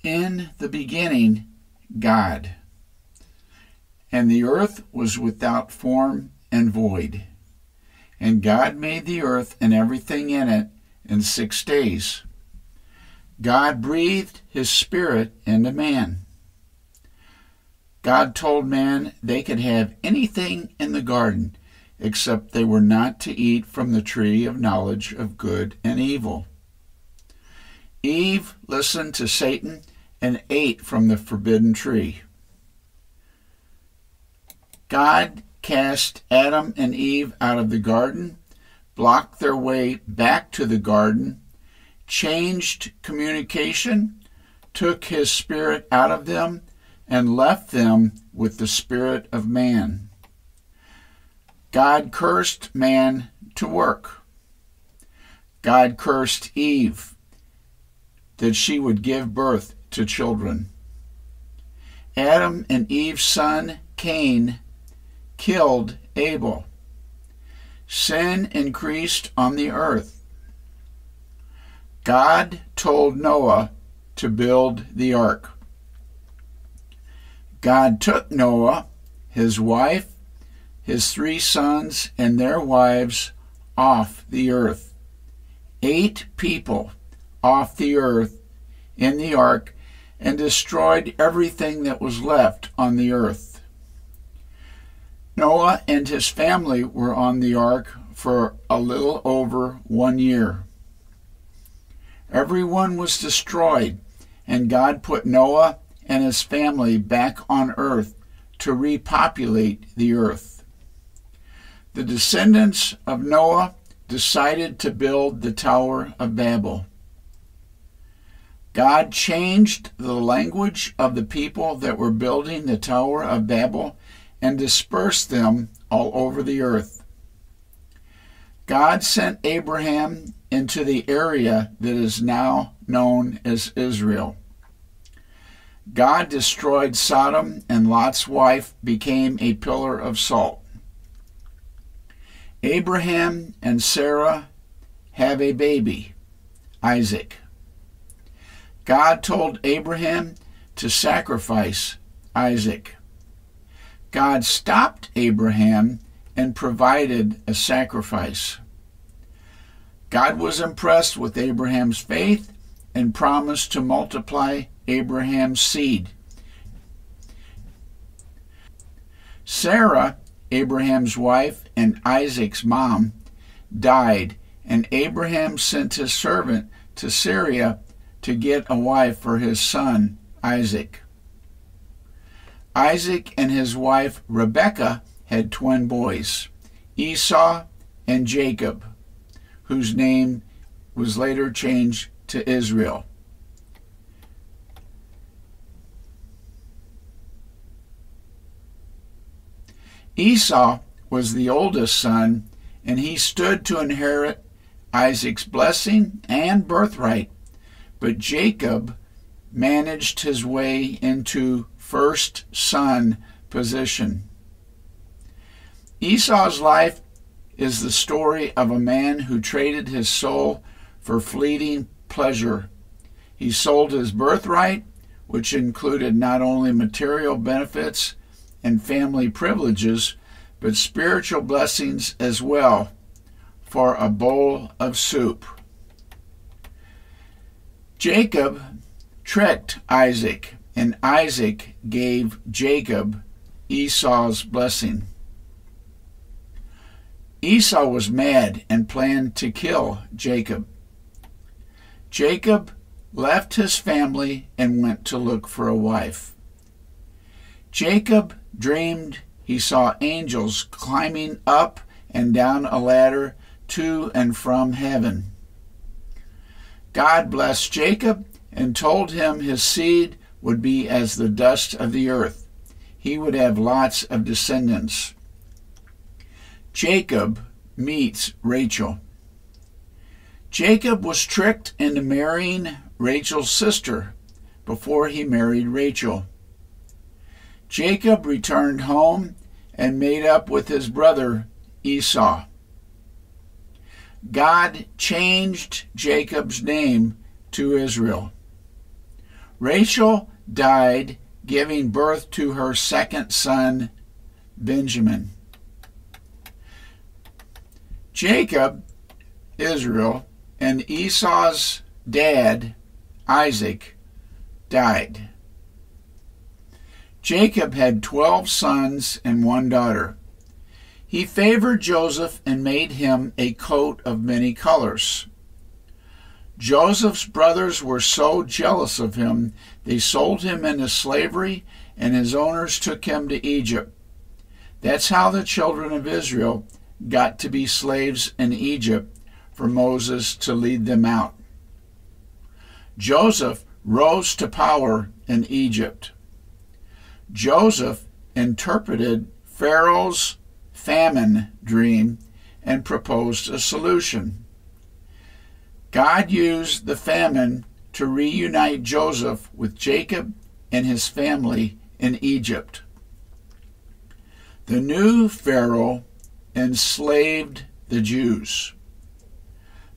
In the beginning, God. And the earth was without form and void. And God made the earth and everything in it in 6 days. God breathed his spirit into man. God told man they could have anything in the garden, except they were not to eat from the tree of knowledge of good and evil. Eve listened to Satan and ate from the forbidden tree. God cast Adam and Eve out of the garden, blocked their way back to the garden, changed communication, took his spirit out of them, and left them with the spirit of man. God cursed man to work. God cursed Eve that she would give birth to children. Adam and Eve's son, Cain, killed Abel. Sin increased on the earth. God told Noah to build the ark. God took Noah, his wife, his 3 sons, and their wives off the earth. 8 people off the earth in the ark, and destroyed everything that was left on the earth. Noah and his family were on the ark for a little over 1 year. Everyone was destroyed, and God put Noah and his family back on earth to repopulate the earth. The descendants of Noah decided to build the Tower of Babel. God changed the language of the people that were building the Tower of Babel and dispersed them all over the earth. God sent Abraham into the area that is now known as Israel. God destroyed Sodom, and Lot's wife became a pillar of salt. Abraham and Sarah have a baby, Isaac. God told Abraham to sacrifice Isaac. God stopped Abraham and provided a sacrifice. God was impressed with Abraham's faith and promised to multiply Abraham's seed. Sarah, Abraham's wife and Isaac's mom, died, and Abraham sent his servant to Syria to get a wife for his son, Isaac. Isaac and his wife Rebekah had twin boys, Esau and Jacob, whose name was later changed to Israel. Esau was the oldest son, and he stood to inherit Isaac's blessing and birthright, but Jacob managed his way into first son position. Esau's life is the story of a man who traded his soul for fleeting pleasure. He sold his birthright, which included not only material benefits and family privileges, but spiritual blessings as well, for a bowl of soup. Jacob tricked Isaac, and Isaac gave Jacob Esau's blessing. Esau was mad and planned to kill Jacob. Jacob left his family and went to look for a wife. Jacob dreamed he saw angels climbing up and down a ladder to and from heaven. God blessed Jacob and told him his seed would be as the dust of the earth. He would have lots of descendants. Jacob meets Rachel. Jacob was tricked into marrying Rachel's sister before he married Rachel. Jacob returned home and made up with his brother Esau. God changed Jacob's name to Israel. Rachel died, giving birth to her second son, Benjamin. Jacob, Israel, and Esau's dad, Isaac, died. Jacob had 12 sons and 1 daughter. He favored Joseph and made him a coat of many colors. Joseph's brothers were so jealous of him, they sold him into slavery, and his owners took him to Egypt. That's how the children of Israel got to be slaves in Egypt, for Moses to lead them out. Joseph rose to power in Egypt. Joseph interpreted Pharaoh's famine dream and proposed a solution. God used the famine to reunite Joseph with Jacob and his family in Egypt. The new Pharaoh enslaved the Jews.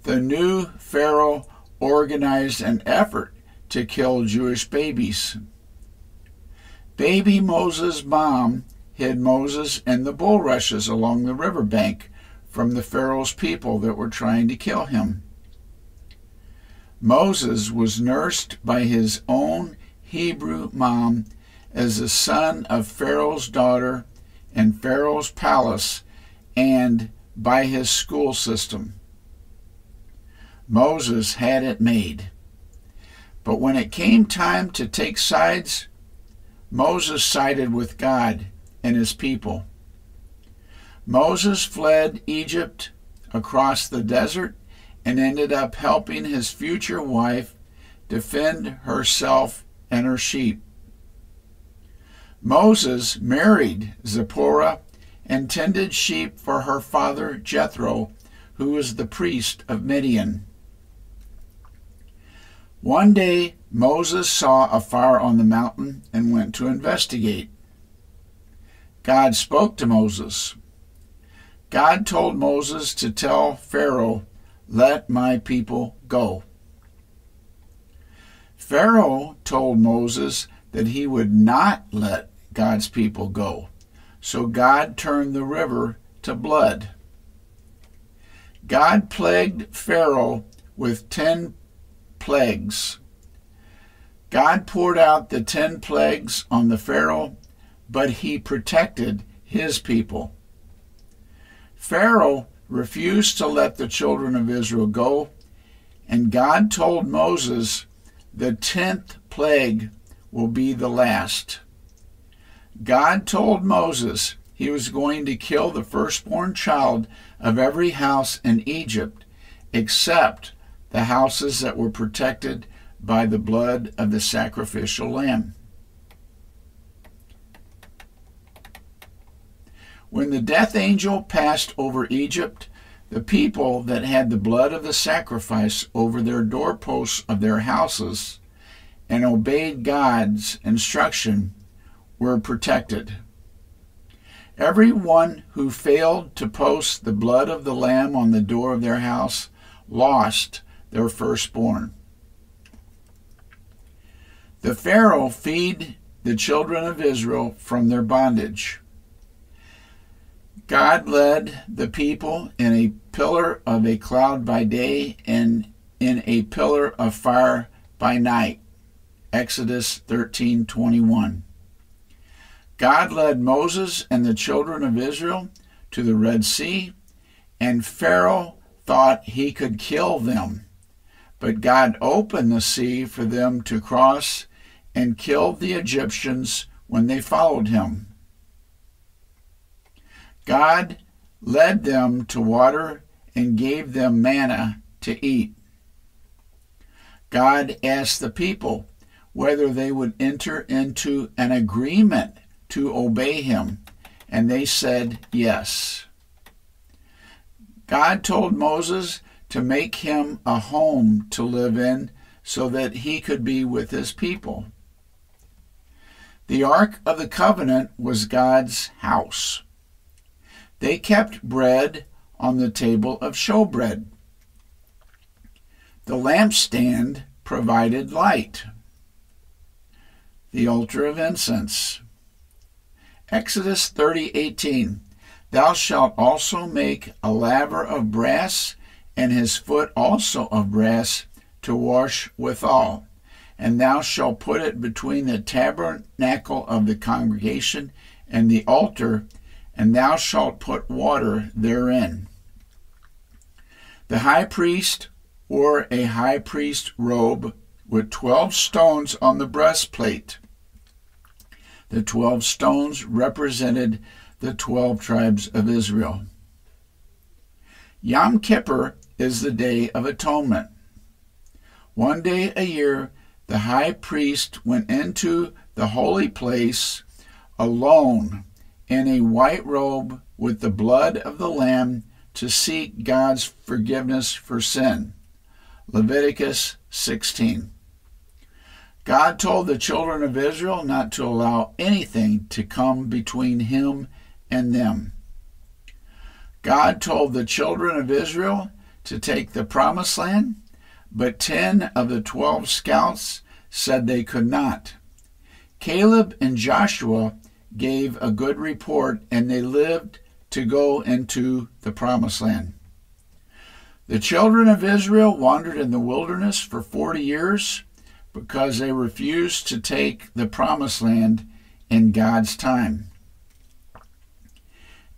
The new Pharaoh organized an effort to kill Jewish babies. Baby Moses' mom hid Moses in the bulrushes along the riverbank from the Pharaoh's people that were trying to kill him. Moses was nursed by his own Hebrew mom as the son of Pharaoh's daughter in Pharaoh's palace and by his school system. Moses had it made. But when it came time to take sides, Moses sided with God and his people. Moses fled Egypt across the desert and ended up helping his future wife defend herself and her sheep. Moses married Zipporah and tended sheep for her father Jethro, who was the priest of Midian. One day, Moses saw a fire on the mountain and went to investigate. God spoke to Moses. God told Moses to tell Pharaoh, "Let my people go." Pharaoh told Moses that he would not let God's people go, so God turned the river to blood. God plagued Pharaoh with 10 plagues. God poured out the 10 plagues on the Pharaoh, but he protected his people. Pharaoh refused to let the children of Israel go, and God told Moses, the 10th plague will be the last. God told Moses he was going to kill the firstborn child of every house in Egypt, except the houses that were protected by the blood of the sacrificial lamb. When the death angel passed over Egypt, the people that had the blood of the sacrifice over their doorposts of their houses and obeyed God's instruction were protected. Everyone who failed to post the blood of the lamb on the door of their house lost their firstborn. The Pharaoh freed the children of Israel from their bondage. God led the people in a pillar of a cloud by day and in a pillar of fire by night. Exodus 13:21. God led Moses and the children of Israel to the Red Sea, and Pharaoh thought he could kill them. But God opened the sea for them to cross and killed the Egyptians when they followed him. God led them to water and gave them manna to eat. God asked the people whether they would enter into an agreement to obey him, and they said yes. God told Moses to make him a home to live in so that he could be with his people. The Ark of the Covenant was God's house. They kept bread on the table of showbread. The lampstand provided light. the altar of incense. Exodus 30:18. Thou shalt also make a laver of brass, and his foot also of brass, to wash withal. And thou shalt put it between the tabernacle of the congregation and the altar, and thou shalt put water therein. The high priest wore a high priest robe with 12 stones on the breastplate. The 12 stones represented the 12 tribes of Israel. Yom Kippur is the Day of Atonement. One day a year, the high priest went into the holy place alone in a white robe with the blood of the lamb to seek God's forgiveness for sin. Leviticus 16. God told the children of Israel not to allow anything to come between him and them. God told the children of Israel to take the promised land, but 10 of the 12 scouts said they could not. Caleb and Joshua gave a good report, and they lived to go into the promised land. The children of Israel wandered in the wilderness for 40 years because they refused to take the promised land in God's time.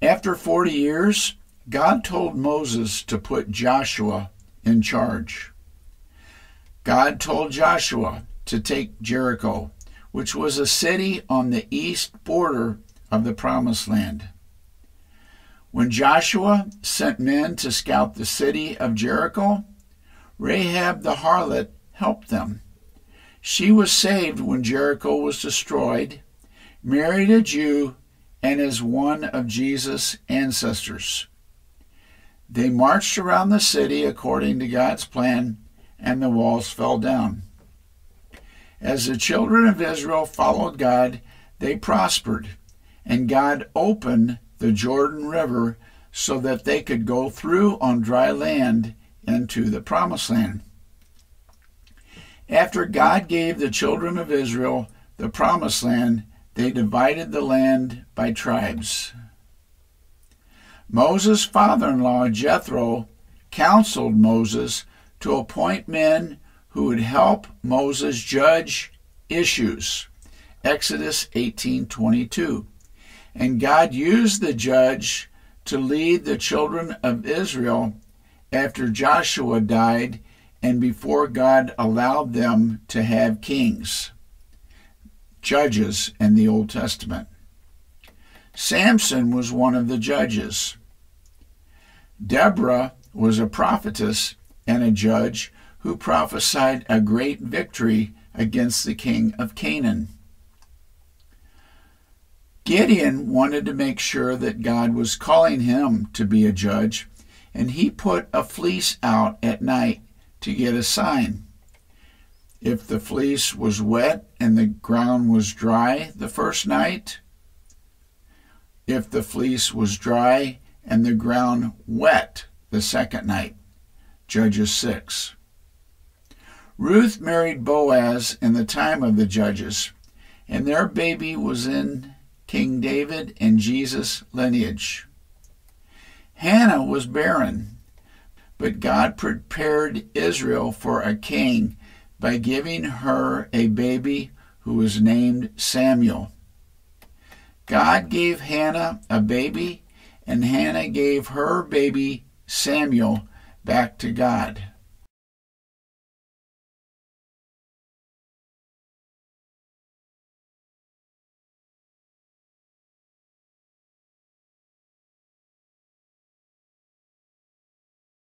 After 40 years, God told Moses to put Joshua in charge. God told Joshua to take Jericho, which was a city on the east border of the promised land. When Joshua sent men to scout the city of Jericho, Rahab the harlot helped them. She was saved when Jericho was destroyed, married a Jew, and is one of Jesus' ancestors. They marched around the city according to God's plan, and the walls fell down. As the children of Israel followed God, they prospered, and God opened the Jordan River so that they could go through on dry land into the promised land. After God gave the children of Israel the promised land, they divided the land by tribes. Moses' father-in-law, Jethro, counseled Moses to appoint men who would help Moses judge issues. Exodus 18:22. And God used the judge to lead the children of Israel after Joshua died and before God allowed them to have kings, judges in the Old Testament. Samson was one of the judges. Deborah was a prophetess and a judge who prophesied a great victory against the king of Canaan. Gideon wanted to make sure that God was calling him to be a judge, and he put a fleece out at night to get a sign. If the fleece was wet and the ground was dry the first night, if the fleece was dry and the ground wet the second night. Judges 6. Ruth married Boaz in the time of the judges, and their baby was in King David and Jesus' lineage. Hannah was barren, but God prepared Israel for a king by giving her a baby who was named Samuel. God gave Hannah a baby, and Hannah gave her baby Samuel back to God.